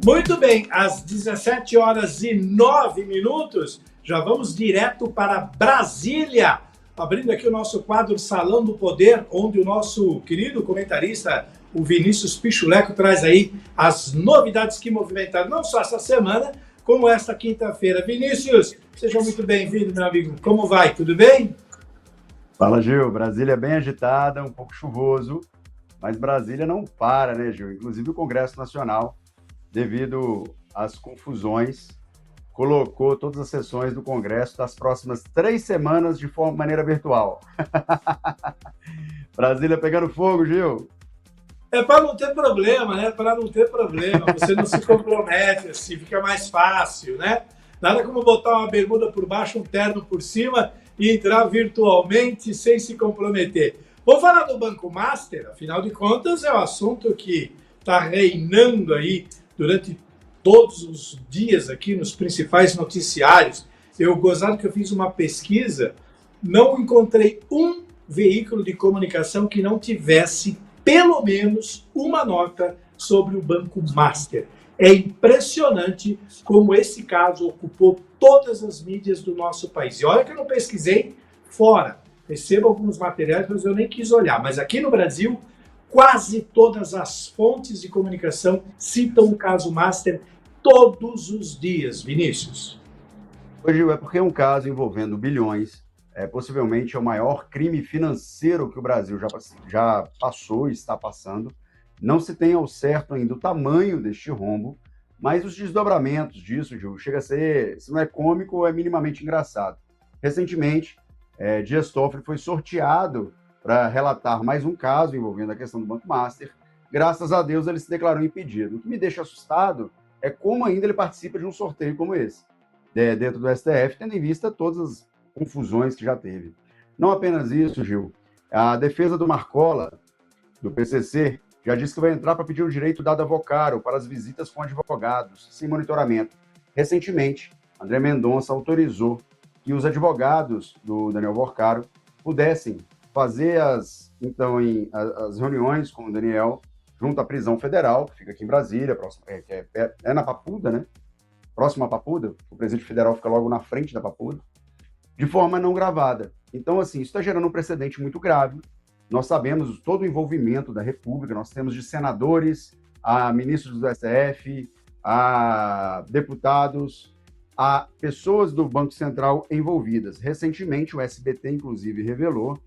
Muito bem, às 17h09, já vamos direto para Brasília, abrindo aqui o nosso quadro Salão do Poder, onde o nosso querido comentarista, o Vinícius Pichuleco, traz aí as novidades que movimentaram não só essa semana, como esta quinta-feira. Vinícius, seja muito bem-vindo, meu amigo. Como vai? Tudo bem? Fala, Gil. Brasília é bem agitada, um pouco chuvoso, mas Brasília não para, né, Gil? Inclusive o Congresso Nacional, devido às confusões, colocou todas as sessões do Congresso das próximas 3 semanas de maneira virtual. Brasília pegando fogo, Gil. É para não ter problema, né? Para não ter problema. Você não se compromete, assim, fica mais fácil, né? Nada como botar uma bermuda por baixo, um terno por cima e entrar virtualmente sem se comprometer. Vou falar do Banco Master, afinal de contas, é o assunto que está reinando aí durante todos os dias aqui nos principais noticiários. Gozado que eu fiz uma pesquisa, não encontrei um veículo de comunicação que não tivesse pelo menos uma nota sobre o Banco Master. É impressionante como esse caso ocupou todas as mídias do nosso país. E olha que eu não pesquisei fora. Recebo alguns materiais, mas eu nem quis olhar. Mas aqui no Brasil, quase todas as fontes de comunicação citam o caso Master todos os dias, Vinícius. Hoje é porque é um caso envolvendo bilhões, possivelmente é o maior crime financeiro que o Brasil já passou e está passando. Não se tem ao certo ainda o tamanho deste rombo, mas os desdobramentos disso, Gil, chega a ser, se não é cômico, é minimamente engraçado. Recentemente, Dias Toffoli foi sorteado para relatar mais um caso envolvendo a questão do Banco Master. Graças a Deus, ele se declarou impedido. O que me deixa assustado é como ainda ele participa de um sorteio como esse, dentro do STF, tendo em vista todas as confusões que já teve. Não apenas isso, Gil. A defesa do Marcola, do PCC, já disse que vai entrar para pedir o direito dado a Vocaro para as visitas com advogados, sem monitoramento. Recentemente, André Mendonça autorizou que os advogados do Daniel Vocaro pudessem fazer as reuniões com o Daniel junto à prisão federal, que fica aqui em Brasília, na Papuda, né? Próximo à Papuda, o presídio federal fica logo na frente da Papuda, de forma não gravada. Então, assim, isso está gerando um precedente muito grave. Nós sabemos todo o envolvimento da República, nós temos de senadores, a ministros do STF, a deputados, a pessoas do Banco Central envolvidas. Recentemente, o SBT, inclusive, revelou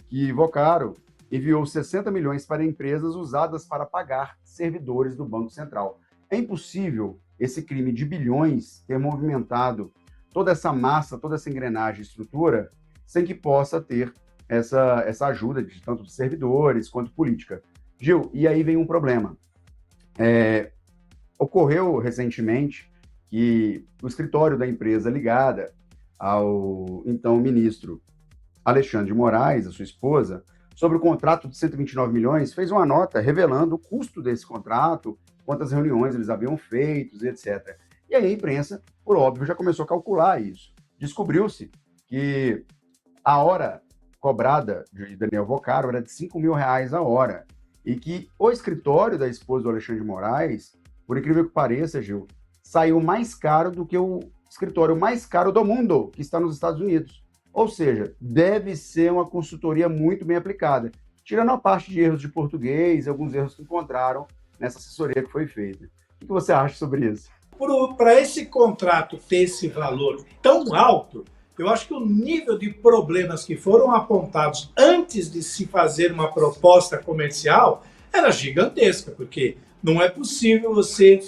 que Vocaro enviou 60 milhões para empresas usadas para pagar servidores do Banco Central. É impossível esse crime de bilhões ter movimentado toda essa massa, toda essa engrenagem e estrutura, sem que possa ter essa ajuda de tanto de servidores quanto política. Gil, e aí vem um problema. Ocorreu recentemente que o escritório da empresa ligada ao então ministro Alexandre de Moraes, a sua esposa, sobre o contrato de 129 milhões, fez uma nota revelando o custo desse contrato, quantas reuniões eles haviam feito, etc. E aí a imprensa, por óbvio, já começou a calcular isso. Descobriu-se que a hora cobrada de Daniel Vocaro era de R$5.000 a hora, e que o escritório da esposa do Alexandre de Moraes, por incrível que pareça, Gil, saiu mais caro do que o escritório mais caro do mundo, que está nos Estados Unidos. Ou seja, deve ser uma consultoria muito bem aplicada, tirando a parte de erros de português e alguns erros que encontraram nessa assessoria que foi feita. O que você acha sobre isso? Para esse contrato ter esse valor tão alto, eu acho que o nível de problemas que foram apontados antes de se fazer uma proposta comercial era gigantesca, porque não é possível você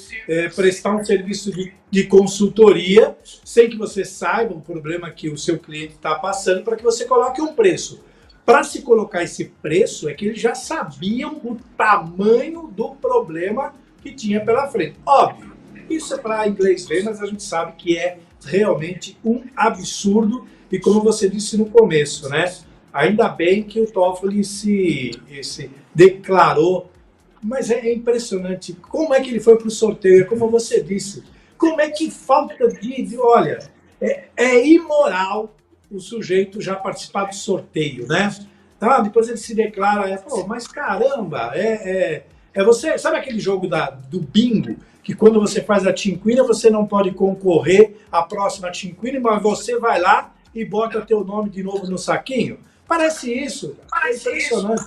prestar um serviço de consultoria sem que você saiba o problema que o seu cliente está passando para que você coloque um preço. Para se colocar esse preço, é que eles já sabiam o tamanho do problema que tinha pela frente. Óbvio, isso é para inglês ver, mas a gente sabe que é realmente um absurdo. E como você disse no começo, né? Ainda bem que o Toffoli se declarou. Mas é impressionante como é que ele foi para o sorteio, como você disse. Como é que falta olha, é imoral o sujeito já participar do sorteio, né? Tá? Depois ele se declara, mas caramba, você... Sabe aquele jogo do bingo, que que quando você faz a tinquina, você não pode concorrer à próxima tinquina, mas você vai lá e bota teu nome de novo no saquinho? Parece isso, é impressionante.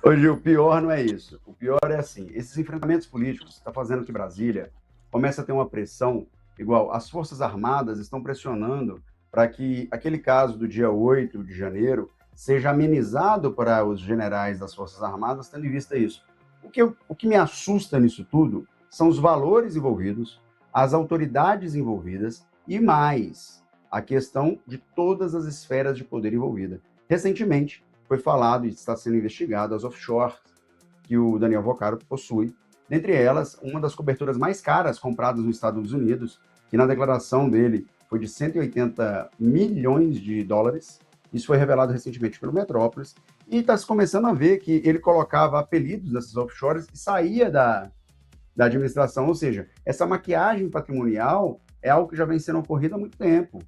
Hoje, o pior não é isso. O pior é assim, esses enfrentamentos políticos está fazendo que Brasília comece a ter uma pressão igual. As Forças Armadas estão pressionando para que aquele caso do dia 8 de janeiro seja amenizado para os generais das Forças Armadas, tendo em vista isso. O que me assusta nisso tudo são os valores envolvidos, as autoridades envolvidas e mais a questão de todas as esferas de poder envolvida. Recentemente, foi falado e está sendo investigado as offshores que o Daniel Vocaro possui. Dentre elas, uma das coberturas mais caras compradas nos Estados Unidos, que na declaração dele foi de 180 milhões de dólares. Isso foi revelado recentemente pelo Metrópolis. E está se começando a ver que ele colocava apelidos nessas offshores e saía da administração. Ou seja, essa maquiagem patrimonial é algo que já vem sendo ocorrido há muito tempo.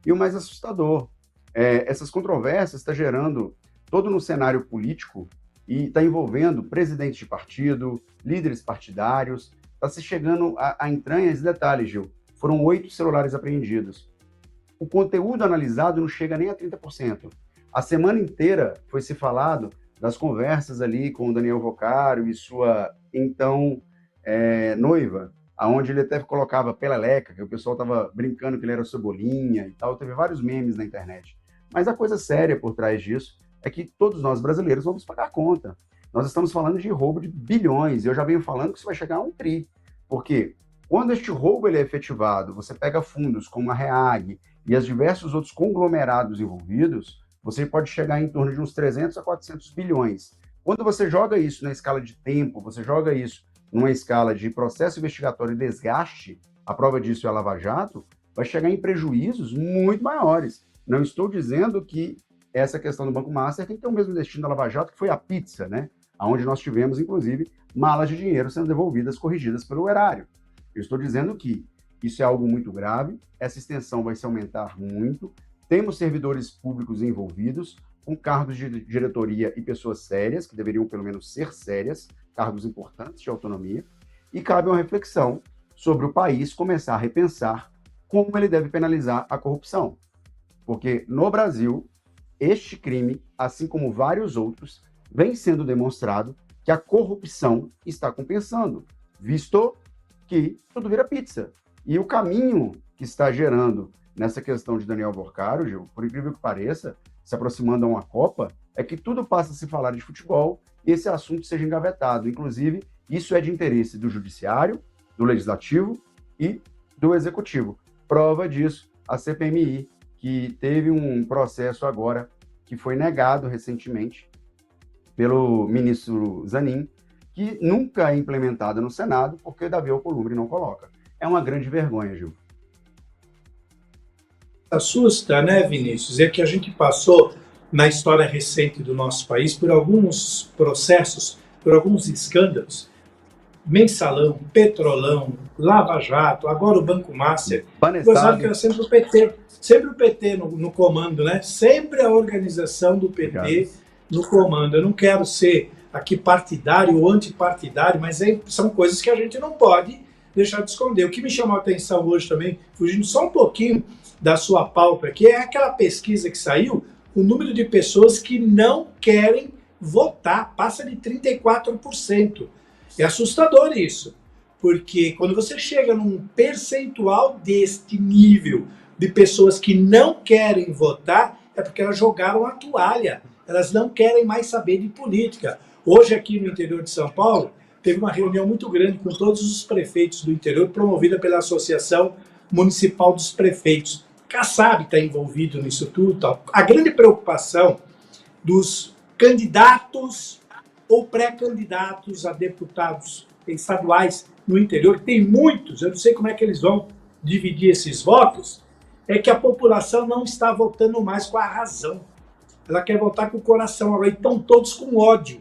E o mais assustador, essas controvérsias estão gerando todo no cenário político e está envolvendo presidentes de partido, líderes partidários, está se chegando a entranhas e detalhes, Gil. Foram 8 celulares apreendidos. O conteúdo analisado não chega nem a 30%. A semana inteira foi se falado das conversas ali com o Daniel Vocaro e sua, então, noiva, aonde ele até colocava peleleca, que o pessoal estava brincando que ele era cebolinha e tal. Teve vários memes na internet. Mas a coisa séria por trás disso é que todos nós brasileiros vamos pagar a conta. Nós estamos falando de roubo de bilhões, e eu já venho falando que isso vai chegar a 1 tri. Porque quando este roubo ele é efetivado, você pega fundos como a REAG e os diversos outros conglomerados envolvidos, você pode chegar em torno de uns 300 a 400 bilhões. Quando você joga isso na escala de tempo, você joga isso numa escala de processo investigatório e desgaste, a prova disso é a Lava Jato, vai chegar em prejuízos muito maiores. Não estou dizendo que essa questão do Banco Master tem que ter o mesmo destino da Lava Jato, que foi a pizza, né? Onde nós tivemos, inclusive, malas de dinheiro sendo devolvidas, corrigidas pelo erário. Eu estou dizendo que isso é algo muito grave, essa extensão vai se aumentar muito, temos servidores públicos envolvidos, com cargos de diretoria e pessoas sérias, que deveriam pelo menos ser sérias, cargos importantes de autonomia, e cabe uma reflexão sobre o país começar a repensar como ele deve penalizar a corrupção. Porque no Brasil, este crime, assim como vários outros, vem sendo demonstrado que a corrupção está compensando, visto que tudo vira pizza. E o caminho que está gerando nessa questão de Daniel Vocaro, Gil, por incrível que pareça, se aproximando a uma Copa, é que tudo passa a se falar de futebol e esse assunto seja engavetado. Inclusive, isso é de interesse do Judiciário, do Legislativo e do Executivo. Prova disso, a CPMI, que teve um processo agora que foi negado recentemente pelo ministro Zanin, que nunca é implementada no Senado porque Davi Alcolumbre não coloca. É uma grande vergonha, Gil. Assusta, né, Vinícius? É que a gente passou na história recente do nosso país por alguns processos, por alguns escândalos. Mensalão, Petrolão, Lava Jato, agora o Banco Master. Gozado que era sempre o PT no comando, né? Sempre a organização do PT no comando. Eu não quero ser aqui partidário ou antipartidário, mas são coisas que a gente não pode deixar de esconder. O que me chamou a atenção hoje também, fugindo só um pouquinho da sua pauta, que é aquela pesquisa que saiu, o número de pessoas que não querem votar passa de 34%. É assustador isso, porque quando você chega num percentual deste nível de pessoas que não querem votar, é porque elas jogaram a toalha, elas não querem mais saber de política. Hoje aqui no interior de São Paulo, teve uma reunião muito grande com todos os prefeitos do interior, promovida pela Associação Municipal dos Prefeitos. Kassab está envolvido nisso tudo. Tal. A grande preocupação dos candidatos ou pré-candidatos a deputados estaduais no interior, que tem muitos, eu não sei como é que eles vão dividir esses votos, é que a população não está votando mais com a razão. Ela quer votar com o coração. Agora estão todos com ódio.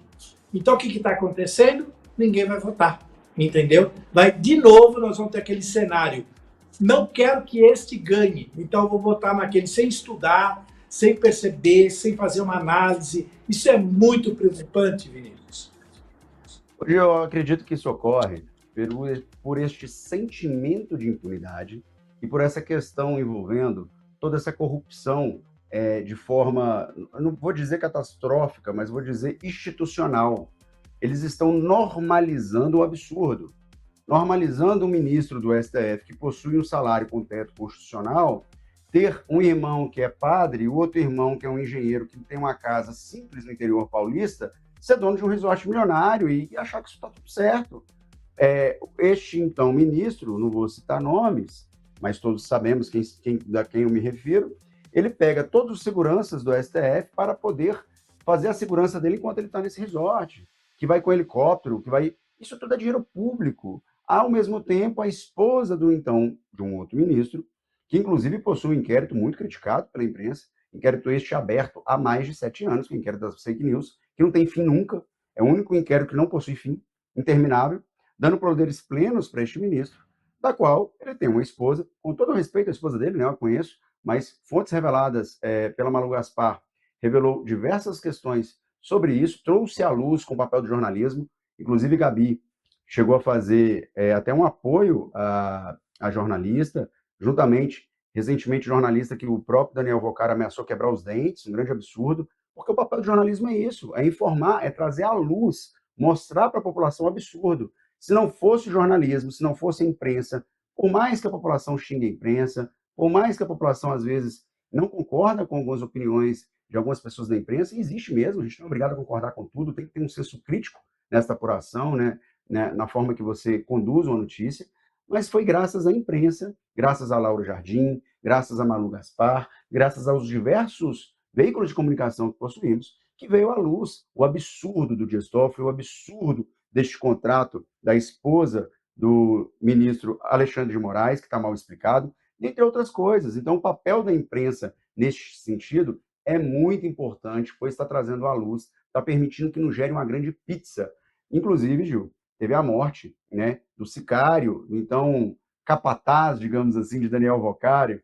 Então o que está acontecendo? Ninguém vai votar, entendeu? De novo, nós vamos ter aquele cenário. Não quero que este ganhe, então eu vou votar naquele sem estudar, sem perceber, sem fazer uma análise. Isso é muito preocupante, Vinícius. Eu acredito que isso ocorre por este sentimento de impunidade e por essa questão envolvendo toda essa corrupção de forma, eu não vou dizer catastrófica, mas vou dizer institucional. Eles estão normalizando o absurdo, normalizando um ministro do STF que possui um salário com teto constitucional, ter um irmão que é padre, o outro irmão que é um engenheiro que tem uma casa simples no interior paulista, ser dono de um resort milionário e achar que isso está tudo certo. Este, então, ministro, não vou citar nomes, mas todos sabemos a quem eu me refiro, ele pega todos os seguranças do STF para poder fazer a segurança dele enquanto ele está nesse resort, que vai com helicóptero, que vai... Isso tudo é dinheiro público. Ao mesmo tempo, a esposa de um outro ministro, que inclusive possui um inquérito muito criticado pela imprensa, inquérito este aberto há mais de 7 anos, que é o inquérito das fake news, que não tem fim nunca, é o único inquérito que não possui fim, interminável, dando poderes plenos para este ministro, da qual ele tem uma esposa, com todo o respeito à esposa dele, né, eu a conheço, mas fontes reveladas pela Malu Gaspar revelou diversas questões sobre isso, trouxe à luz com o papel do jornalismo, inclusive Gabi chegou a fazer até um apoio à jornalista, juntamente, recentemente, jornalista que o próprio Daniel Vocaro ameaçou quebrar os dentes, um grande absurdo, porque o papel do jornalismo é isso, é informar, é trazer à luz, mostrar para a população o absurdo. Se não fosse jornalismo, se não fosse a imprensa, por mais que a população xingue a imprensa, por mais que a população, às vezes, não concorda com algumas opiniões de algumas pessoas da imprensa, e existe mesmo, a gente não é obrigado a concordar com tudo, tem que ter um senso crítico nessa apuração, né, na forma que você conduz uma notícia, mas foi graças à imprensa, graças a Laura Jardim, graças a Malu Gaspar, graças aos diversos veículos de comunicação que possuímos, que veio à luz o absurdo do Dias Toffoli, o absurdo deste contrato da esposa do ministro Alexandre de Moraes, que está mal explicado, entre outras coisas. Então, o papel da imprensa, neste sentido, é muito importante, pois está trazendo à luz, está permitindo que nos gere uma grande pizza. Inclusive, Gil, teve a morte, né, do sicário, do então capataz, digamos assim, de Daniel Vocaro,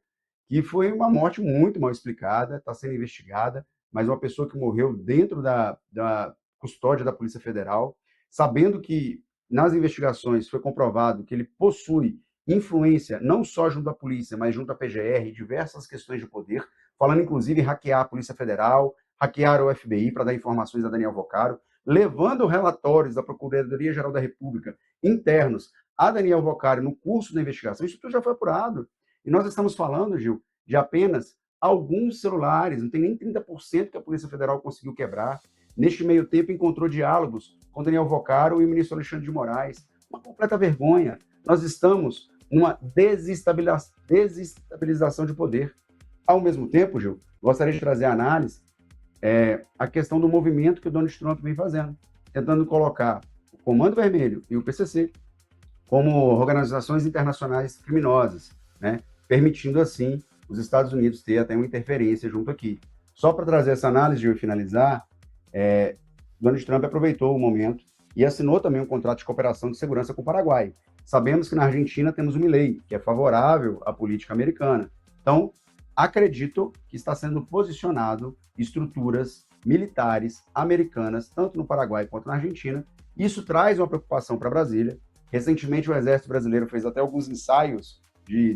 que foi uma morte muito mal explicada, está sendo investigada, mas uma pessoa que morreu dentro da custódia da Polícia Federal, sabendo que nas investigações foi comprovado que ele possui influência não só junto à polícia, mas junto à PGR, diversas questões de poder, falando inclusive em hackear a Polícia Federal, hackear o FBI para dar informações a Daniel Vocaro, levando relatórios da Procuradoria-Geral da República internos a Daniel Vocaro no curso da investigação. Isso tudo já foi apurado. E nós estamos falando, Gil, de apenas alguns celulares, não tem nem 30% que a Polícia Federal conseguiu quebrar. Neste meio tempo, encontrou diálogos com Daniel Vocaro e o ministro Alexandre de Moraes. Uma completa vergonha. Nós estamos numa desestabilização de poder. Ao mesmo tempo, Gil, gostaria de trazer a análise a questão do movimento que o Donald Trump vem fazendo, tentando colocar o Comando Vermelho e o PCC como organizações internacionais criminosas, né? Permitindo, assim, os Estados Unidos ter até uma interferência junto aqui. Só para trazer essa análise e finalizar, Donald Trump aproveitou o momento e assinou também um contrato de cooperação de segurança com o Paraguai. Sabemos que na Argentina temos uma lei que é favorável à política americana. Então, acredito que está sendo posicionado estruturas militares americanas, tanto no Paraguai quanto na Argentina. Isso traz uma preocupação para Brasília. Recentemente, o Exército Brasileiro fez até alguns ensaios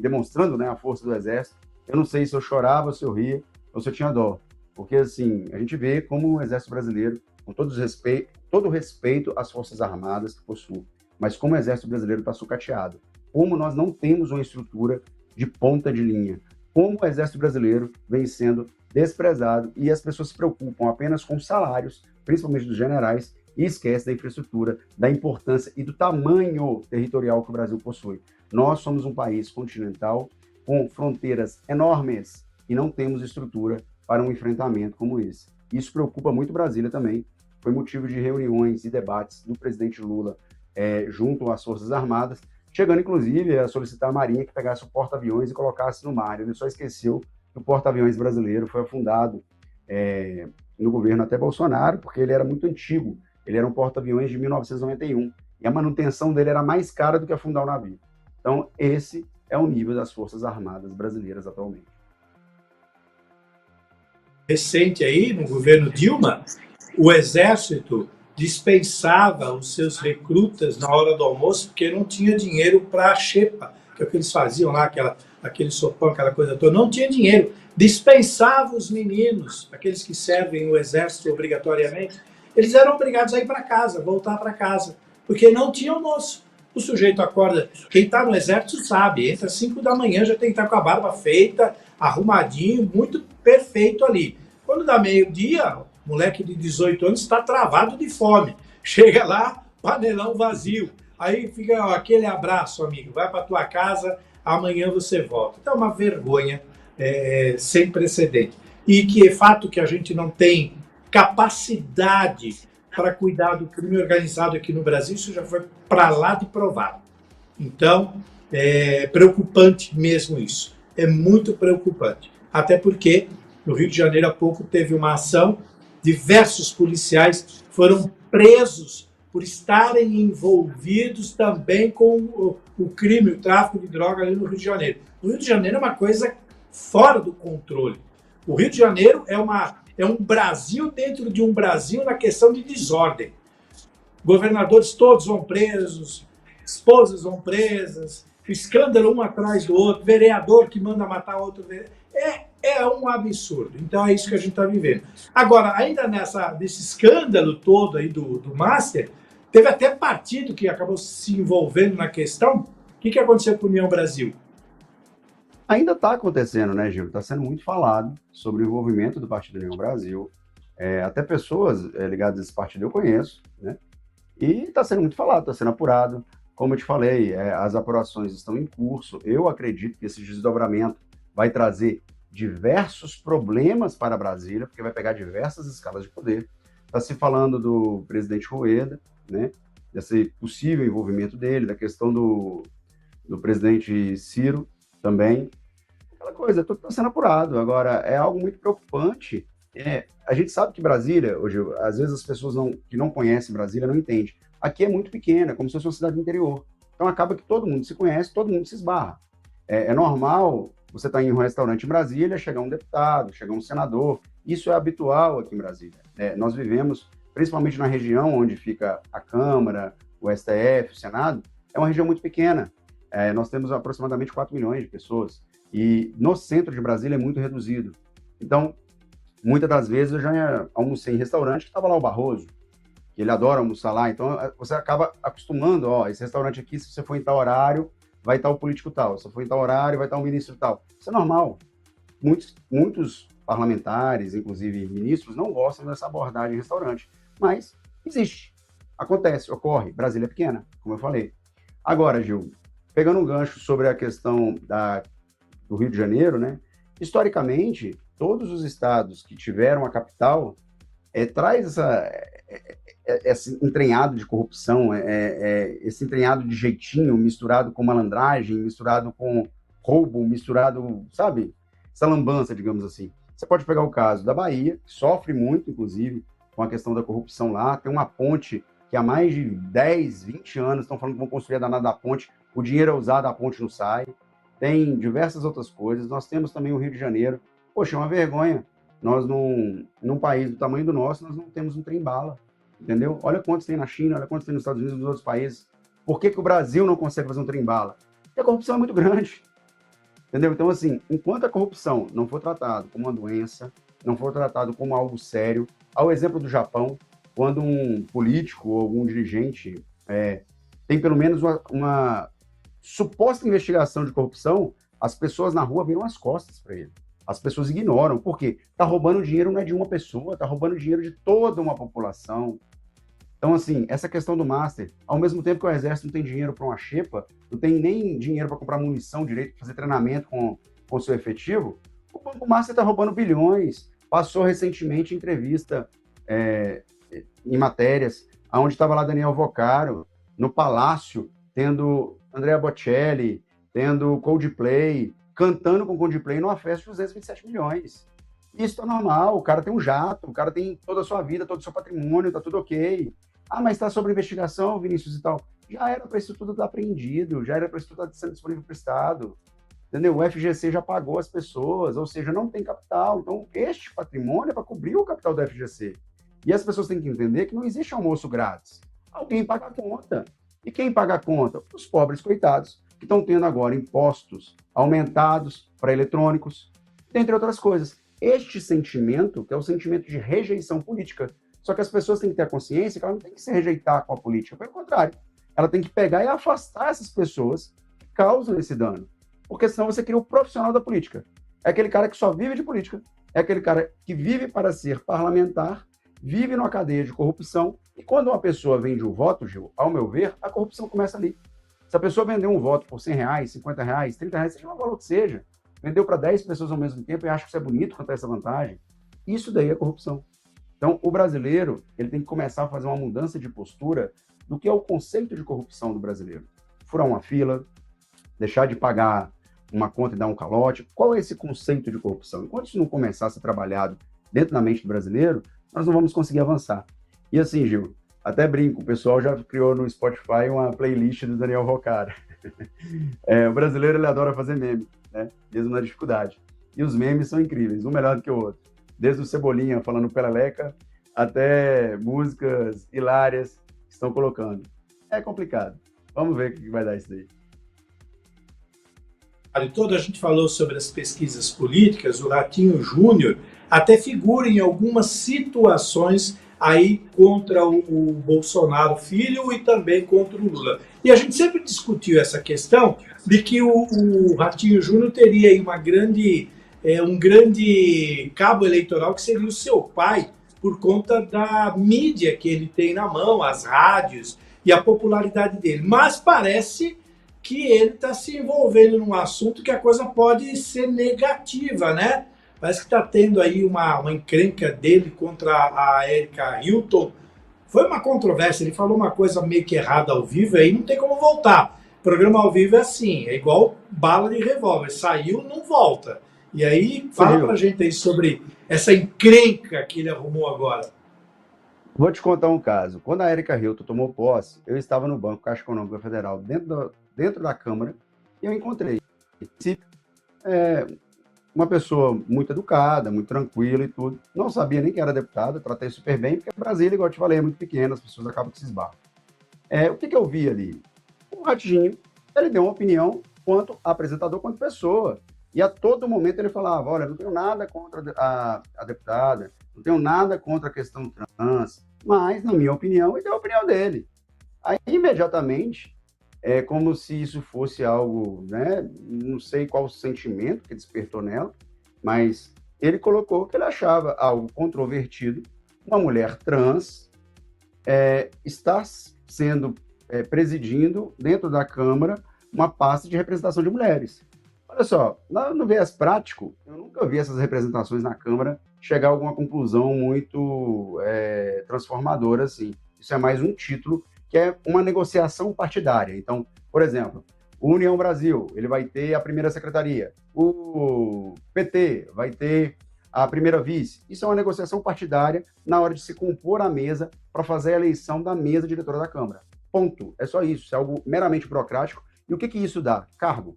demonstrando, né, a força do Exército. Eu não sei se eu chorava, se eu ria, ou se eu tinha dó. Porque, assim, a gente vê como o Exército Brasileiro, com todo o respeito às Forças Armadas que possui, mas como o Exército Brasileiro está sucateado. Como nós não temos uma estrutura de ponta de linha. Como o Exército Brasileiro vem sendo desprezado e as pessoas se preocupam apenas com salários, principalmente dos generais, e esquecem da infraestrutura, da importância e do tamanho territorial que o Brasil possui. Nós somos um país continental com fronteiras enormes e não temos estrutura para um enfrentamento como esse. Isso preocupa muito Brasília também. Foi motivo de reuniões e debates do presidente Lula junto às Forças Armadas, chegando inclusive a solicitar a Marinha que pegasse o porta-aviões e colocasse no mar. Ele só esqueceu que o porta-aviões brasileiro foi afundado no governo até Bolsonaro, porque ele era muito antigo. Ele era um porta-aviões de 1991 e a manutenção dele era mais cara do que afundar o navio. Então, esse é o nível das Forças Armadas brasileiras atualmente. Recente aí, no governo Dilma, o Exército dispensava os seus recrutas na hora do almoço porque não tinha dinheiro para a xepa, que é o que eles faziam lá, aquele sopão, aquela coisa toda, não tinha dinheiro. Dispensava os meninos, aqueles que servem o exército obrigatoriamente, eles eram obrigados a ir para casa, voltar para casa, porque não tinha almoço. O sujeito acorda, quem está no exército sabe, entra às 5 da manhã, já tem que estar com a barba feita, arrumadinho, muito perfeito ali. Quando dá meio-dia, moleque de 18 anos está travado de fome. Chega lá, panelão vazio. Aí fica ó, aquele abraço, amigo. Vai para tua casa, amanhã você volta. Então é uma vergonha sem precedente. E que é fato que a gente não tem capacidade para cuidar do crime organizado aqui no Brasil, isso já foi para lá de provado. Então, é preocupante mesmo isso. É muito preocupante. Até porque no Rio de Janeiro há pouco teve uma ação, diversos policiais foram presos por estarem envolvidos também com o crime, o tráfico de droga ali no Rio de Janeiro. O Rio de Janeiro é uma coisa fora do controle. O Rio de Janeiro é um Brasil dentro de um Brasil na questão de desordem. Governadores todos vão presos, esposas vão presas, escândalo um atrás do outro, vereador que manda matar outro. É um absurdo. Então é isso que a gente está vivendo. Agora, ainda desse escândalo todo aí do Master, teve até partido que acabou se envolvendo na questão. O que aconteceu com a União Brasil? Ainda está acontecendo, né, Gil? Está sendo muito falado sobre o envolvimento do Partido União Brasil. Até pessoas ligadas a esse partido eu conheço, né? E está sendo muito falado, está sendo apurado. Como eu te falei, as apurações estão em curso. Eu acredito que esse desdobramento vai trazer diversos problemas para Brasília, porque vai pegar diversas escalas de poder. Está se falando do presidente Rueda, né? Desse possível envolvimento dele, da questão do presidente Ciro também. Aquela coisa, tudo está sendo apurado. Agora, é algo muito preocupante. A gente sabe que Brasília, hoje, às vezes as pessoas que não conhecem Brasília não entendem. Aqui é muito pequena, é como se fosse uma cidade do interior. Então acaba que todo mundo se conhece, todo mundo se esbarra. É normal você estar em um restaurante em Brasília, chegar um deputado, chegar um senador. Isso é habitual aqui em Brasília. Nós vivemos, principalmente na região onde fica a Câmara, o STF, o Senado, é uma região muito pequena. Nós temos aproximadamente 4 milhões de pessoas. E no centro de Brasília é muito reduzido. Então, muitas das vezes eu já almocei em restaurante que estava lá o Barroso, que ele adora almoçar lá. Então, você acaba acostumando, esse restaurante aqui, se você for em tal horário, vai estar o político tal. Se for em tal horário, vai estar o ministro tal. Isso é normal. Muitos parlamentares, inclusive ministros, não gostam dessa abordagem em restaurante. Mas existe. Acontece, ocorre. Brasília é pequena, como eu falei. Agora, Gil, pegando um gancho sobre a questão do Rio de Janeiro, né? Historicamente, todos os estados que tiveram a capital traz esse entranhado de corrupção, esse entranhado de jeitinho misturado com malandragem, misturado com roubo, misturado, sabe? Essa lambança, digamos assim. Você pode pegar o caso da Bahia, que sofre muito, inclusive, com a questão da corrupção lá. Tem uma ponte que há mais de 10, 20 anos estão falando que vão construir a danada da ponte, o dinheiro é usado, a ponte não sai. Tem diversas outras coisas. Nós temos também o Rio de Janeiro. Poxa, é uma vergonha. Nós, num país do tamanho do nosso, nós não temos um trem-bala, entendeu? Olha quantos tem na China, olha quantos tem nos Estados Unidos e nos outros países. Por que o Brasil não consegue fazer um trem-bala? Porque a corrupção é muito grande, entendeu? Então, assim, enquanto a corrupção não for tratada como uma doença, não for tratado como algo sério, ao exemplo do Japão, quando um político ou algum dirigente tem pelo menos uma suposta investigação de corrupção, as pessoas na rua viram as costas para ele. As pessoas ignoram. Por quê? Está roubando dinheiro não é de uma pessoa, está roubando dinheiro de toda uma população. Então, assim, essa questão do Master, ao mesmo tempo que o Exército não tem dinheiro para uma xepa, não tem nem dinheiro para comprar munição direito, para fazer treinamento com o seu efetivo, o Master está roubando bilhões. Passou recentemente em entrevista em matérias, onde estava lá Daniel Vocaro, no Palácio, tendo Andrea Bocelli, tendo Coldplay, cantando com Coldplay numa festa de 227 milhões. Isso tá normal, o cara tem um jato, o cara tem toda a sua vida, todo o seu patrimônio, tá tudo ok. Ah, mas tá sob investigação, Vinícius e tal. Já era para isso tudo estar apreendido, já era para isso tudo estar sendo disponível para o Estado. Entendeu? O FGC já pagou as pessoas, ou seja, não tem capital. Então, este patrimônio é para cobrir o capital do FGC. E as pessoas têm que entender que não existe almoço grátis. Alguém paga a conta. E quem paga a conta? Os pobres coitados, que estão tendo agora impostos aumentados para eletrônicos, entre outras coisas. Este sentimento, que é o sentimento de rejeição política. Só que as pessoas têm que ter a consciência que ela não tem que se rejeitar com a política. Pelo contrário, ela tem que pegar e afastar essas pessoas que causam esse dano. Porque senão você cria o profissional da política. É aquele cara que só vive de política. É aquele cara que vive para ser parlamentar, vive numa cadeia de corrupção. E quando uma pessoa vende o voto, Gil, ao meu ver, a corrupção começa ali. Se a pessoa vender um voto por R$100, R$50, R$30, seja o valor que seja, vendeu para 10 pessoas ao mesmo tempo e acha que isso é bonito quanto a essa vantagem, isso daí é corrupção. Então, o brasileiro ele tem que começar a fazer uma mudança de postura do que é o conceito de corrupção do brasileiro. Furar uma fila, deixar de pagar uma conta e dar um calote. Qual é esse conceito de corrupção? Enquanto isso não começar a ser trabalhado dentro da mente do brasileiro, nós não vamos conseguir avançar. E assim, Gil, até brinco, o pessoal já criou no Spotify uma playlist do Daniel Roccara. O brasileiro ele adora fazer meme, né? Mesmo na dificuldade. E os memes são incríveis, um melhor do que o outro. Desde o Cebolinha falando peleleca, até músicas hilárias que estão colocando. É complicado. Vamos ver o que vai dar isso daí. Toda a gente falou sobre as pesquisas políticas, o Ratinho Júnior até figura em algumas situações aí contra o Bolsonaro filho e também contra o Lula. E a gente sempre discutiu essa questão de que o Ratinho Júnior teria aí um grande cabo eleitoral que seria o seu pai, por conta da mídia que ele tem na mão, as rádios e a popularidade dele. Mas parece que ele está se envolvendo num assunto que a coisa pode ser negativa, né? Parece que está tendo aí uma encrenca dele contra a Erika Hilton. Foi uma controvérsia, ele falou uma coisa meio que errada ao vivo, aí não tem como voltar. O programa ao vivo é assim, é igual bala de revólver, saiu, não volta. E aí, fala pra gente aí sobre essa encrenca que ele arrumou agora. Vou te contar um caso. Quando a Erika Hilton tomou posse, eu estava no Banco Caixa Econômica Federal, dentro da Câmara, e eu encontrei uma pessoa muito educada, muito tranquila e tudo. Não sabia nem que era deputada, tratei super bem, porque Brasília, igual eu te falei, é muito pequena, as pessoas acabam que se esbarram. O que eu vi ali? O Ratinho, ele deu uma opinião quanto apresentador, quanto pessoa. E a todo momento ele falava, olha, não tenho nada contra a deputada, não tenho nada contra a questão trans, mas, na minha opinião, ele deu a opinião dele. Aí, imediatamente, é como se isso fosse algo, né? Não sei qual o sentimento que despertou nela, mas ele colocou que ele achava algo controvertido, uma mulher trans estar sendo presidindo dentro da Câmara uma pasta de representação de mulheres. Olha só, no viés prático, eu nunca vi essas representações na Câmara chegar a alguma conclusão muito transformadora, assim. Isso é mais um título, que é uma negociação partidária. Então, por exemplo, o União Brasil, ele vai ter a primeira secretaria, o PT vai ter a primeira vice. Isso é uma negociação partidária na hora de se compor a mesa para fazer a eleição da mesa diretora da Câmara. Ponto. É só isso. Isso é algo meramente burocrático. E o que isso dá? Cargo.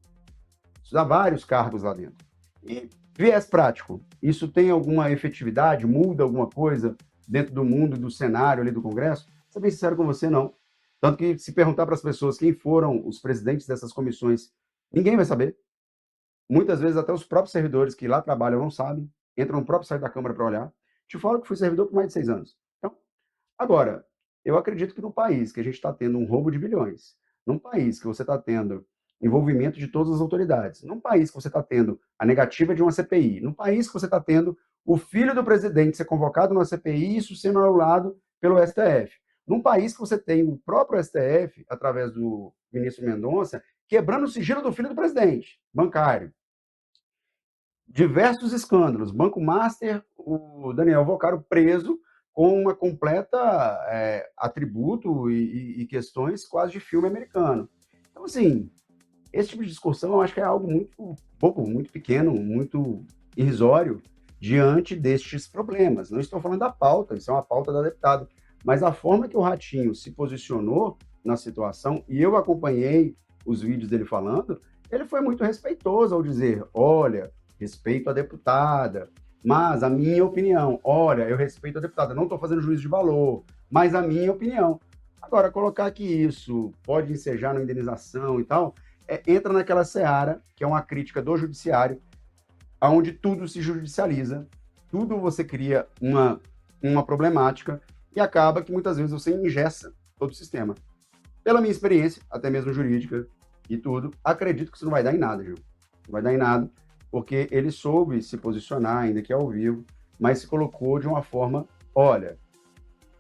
Isso dá vários cargos lá dentro. E viés prático. Isso tem alguma efetividade? Muda alguma coisa dentro do mundo, do cenário ali do Congresso? Vou ser bem sincero com você, não. Tanto que, se perguntar para as pessoas quem foram os presidentes dessas comissões, ninguém vai saber. Muitas vezes, até os próprios servidores que lá trabalham não sabem, entram no próprio site da Câmara para olhar. Te falo que fui servidor por mais de 6 anos. Então, agora, eu acredito que no país que a gente está tendo um roubo de bilhões, num país que você está tendo envolvimento de todas as autoridades, num país que você está tendo a negativa de uma CPI, num país que você está tendo o filho do presidente ser convocado numa CPI e isso sendo anulado pelo STF, num país que você tem o próprio STF, através do ministro Mendonça, quebrando o sigilo do filho do presidente, bancário. Diversos escândalos. Banco Master, o Daniel Vocaro preso com uma completa atributo e questões quase de filme americano. Então, assim, esse tipo de discussão eu acho que é algo muito pequeno, muito irrisório diante destes problemas. Não estou falando da pauta, isso é uma pauta da deputada, mas a forma que o Ratinho se posicionou na situação, e eu acompanhei os vídeos dele falando, ele foi muito respeitoso ao dizer, olha, respeito a deputada, mas a minha opinião, olha, eu respeito a deputada, não estou fazendo juízo de valor, mas a minha opinião. Agora, colocar que isso pode ensejar na indenização e tal, entra naquela seara, que é uma crítica do judiciário, onde tudo se judicializa, tudo você cria uma problemática e acaba que muitas vezes você engessa todo o sistema. Pela minha experiência, até mesmo jurídica e tudo, acredito que isso não vai dar em nada, Gil. Não vai dar em nada, porque ele soube se posicionar, ainda que ao vivo, mas se colocou de uma forma, olha,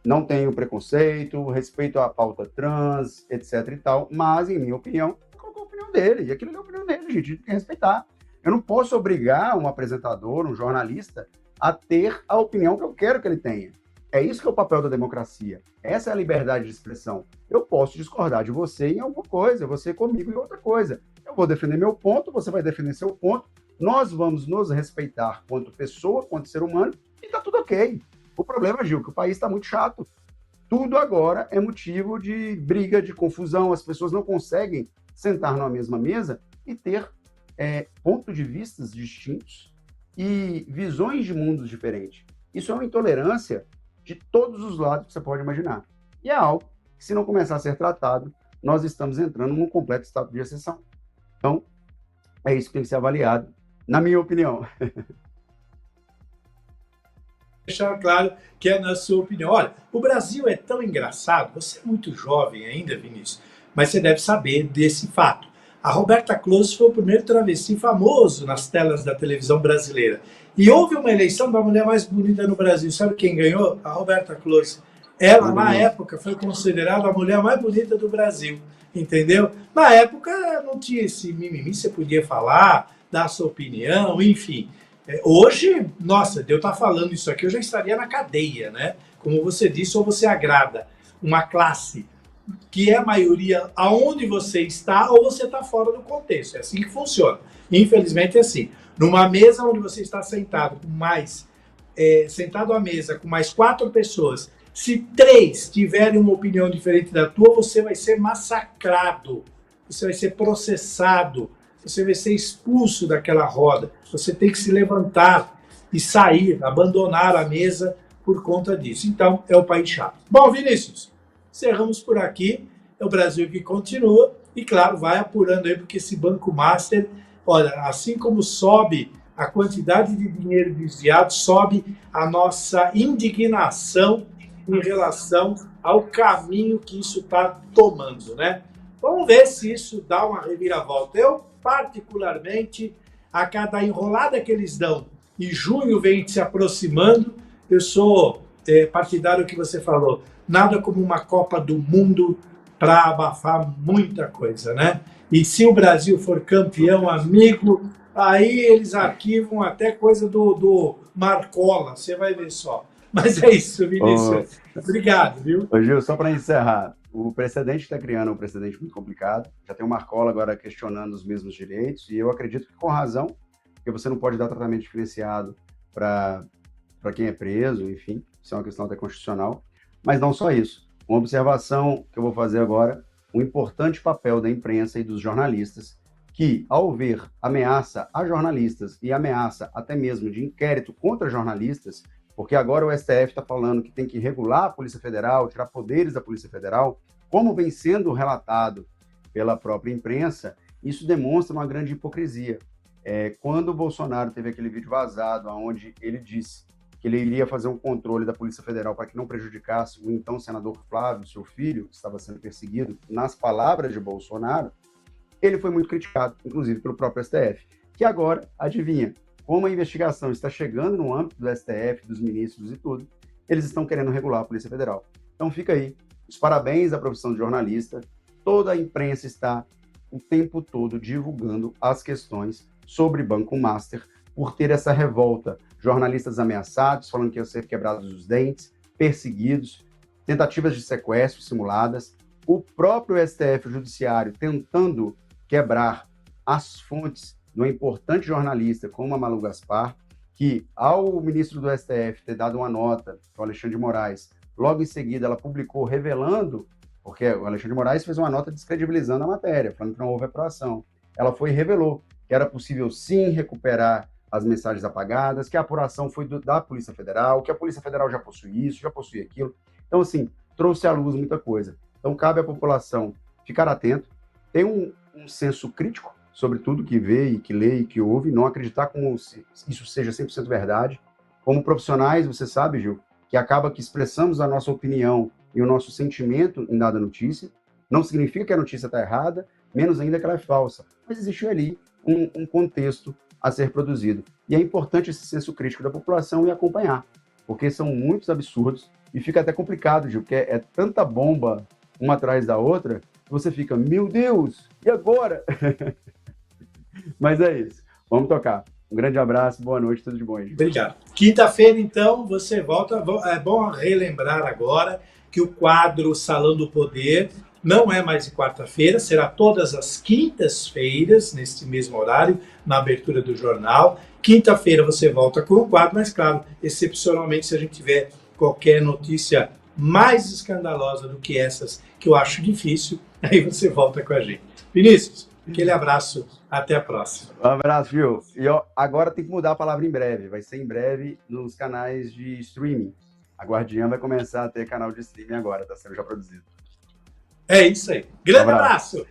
não tenho preconceito, respeito à pauta trans, etc e tal, mas, em minha opinião, ele colocou a opinião dele, e aquilo é a opinião dele, gente, a gente tem que respeitar. Eu não posso obrigar um apresentador, um jornalista, a ter a opinião que eu quero que ele tenha. É isso que é o papel da democracia. Essa é a liberdade de expressão. Eu posso discordar de você em alguma coisa, você comigo em outra coisa. Eu vou defender meu ponto, você vai defender seu ponto, nós vamos nos respeitar quanto pessoa, quanto ser humano, e tá tudo ok. O problema, Gil, é que o país está muito chato. Tudo agora é motivo de briga, de confusão, as pessoas não conseguem sentar numa mesma mesa e ter pontos de vistas distintos e visões de mundos diferentes. Isso é uma intolerância de todos os lados que você pode imaginar. E é algo que, se não começar a ser tratado, nós estamos entrando num completo estado de exceção. Então, é isso que tem que ser avaliado, na minha opinião. Deixar claro que é na sua opinião. Olha, o Brasil é tão engraçado, você é muito jovem ainda, Vinícius, mas você deve saber desse fato. A Roberta Close foi o primeiro travesti famoso nas telas da televisão brasileira. E houve uma eleição da mulher mais bonita no Brasil. Sabe quem ganhou? A Roberta Close. Ela, na época, foi considerada a mulher mais bonita do Brasil. Entendeu? Na época não tinha esse mimimi, você podia falar, dar sua opinião, enfim. Hoje, nossa, de eu estar falando isso aqui, eu já estaria na cadeia, né? Como você disse, ou você agrada uma classe que é a maioria aonde você está, ou você está fora do contexto. É assim que funciona. Infelizmente é assim. Numa mesa onde você está sentado com sentado à mesa com mais 4 pessoas, se 3 tiverem uma opinião diferente da tua, você vai ser massacrado, você vai ser processado, você vai ser expulso daquela roda. Você tem que se levantar e sair, abandonar a mesa por conta disso. Então, é o país chato. Bom, Vinícius, encerramos por aqui. É o Brasil que continua. E, claro, vai apurando aí, porque esse Banco Master, olha, assim como sobe a quantidade de dinheiro desviado, sobe a nossa indignação em relação ao caminho que isso está tomando, né? Vamos ver se isso dá uma reviravolta. Eu, particularmente, a cada enrolada que eles dão, e junho vem se aproximando, eu sou partidário do que você falou. Nada como uma Copa do Mundo para abafar muita coisa, né? E se o Brasil for campeão, amigo, aí eles arquivam até coisa do Marcola, você vai ver só. Mas é isso, Vinícius. Obrigado, viu? Ô, Gil, só para encerrar, o precedente está criando um precedente muito complicado. Já tem o Marcola agora questionando os mesmos direitos, e eu acredito que com razão, porque você não pode dar tratamento diferenciado para quem é preso, enfim, isso é uma questão até constitucional. Mas não só isso. Uma observação que eu vou fazer agora, um importante papel da imprensa e dos jornalistas, que, ao ver ameaça a jornalistas e ameaça até mesmo de inquérito contra jornalistas, porque agora o STF está falando que tem que regular a Polícia Federal, tirar poderes da Polícia Federal, como vem sendo relatado pela própria imprensa, isso demonstra uma grande hipocrisia. Quando o Bolsonaro teve aquele vídeo vazado, onde ele disse que ele iria fazer um controle da Polícia Federal para que não prejudicasse o então senador Flávio, seu filho, que estava sendo perseguido, nas palavras de Bolsonaro, ele foi muito criticado, inclusive pelo próprio STF, que agora, adivinha, como a investigação está chegando no âmbito do STF, dos ministros e tudo, eles estão querendo regular a Polícia Federal. Então fica aí, os parabéns à profissão de jornalista, toda a imprensa está o tempo todo divulgando as questões sobre Banco Master, por ter essa revolta, jornalistas ameaçados, falando que iam ser quebrados os dentes, perseguidos, tentativas de sequestro simuladas, o próprio STF, o Judiciário, tentando quebrar as fontes de um importante jornalista como a Malu Gaspar, que, ao ministro do STF ter dado uma nota, o Alexandre de Moraes, logo em seguida ela publicou revelando, porque o Alexandre de Moraes fez uma nota descredibilizando a matéria, falando que não houve aprovação. Ela foi e revelou que era possível sim recuperar as mensagens apagadas, que a apuração foi da Polícia Federal, que a Polícia Federal já possui isso, já possui aquilo. Então, assim, trouxe à luz muita coisa. Então, cabe à população ficar atento, ter um senso crítico sobre tudo que vê e que lê e que ouve, não acreditar como se isso seja 100% verdade. Como profissionais, você sabe, Gil, que acaba que expressamos a nossa opinião e o nosso sentimento em dada notícia, não significa que a notícia está errada, menos ainda que ela é falsa, mas existe ali um contexto a ser produzido. E é importante esse senso crítico da população e acompanhar, porque são muitos absurdos e fica até complicado, Gil, porque é tanta bomba uma atrás da outra, que você fica, meu Deus, e agora? Mas é isso, vamos tocar. Um grande abraço, boa noite, tudo de bom aí. Obrigado. Quinta-feira, então, você volta. É bom relembrar agora que o quadro Salão do Poder não é mais de quarta-feira, será todas as quintas-feiras, neste mesmo horário, na abertura do jornal. Quinta-feira você volta com o quadro, mas, claro, excepcionalmente, se a gente tiver qualquer notícia mais escandalosa do que essas, que eu acho difícil, aí você volta com a gente. Vinícius, aquele abraço, até a próxima. Um abraço, Gil. E agora tem que mudar a palavra em breve, vai ser em breve nos canais de streaming. A Guardiã vai começar a ter canal de streaming agora, está sendo já produzido. É isso aí. Grande abraço!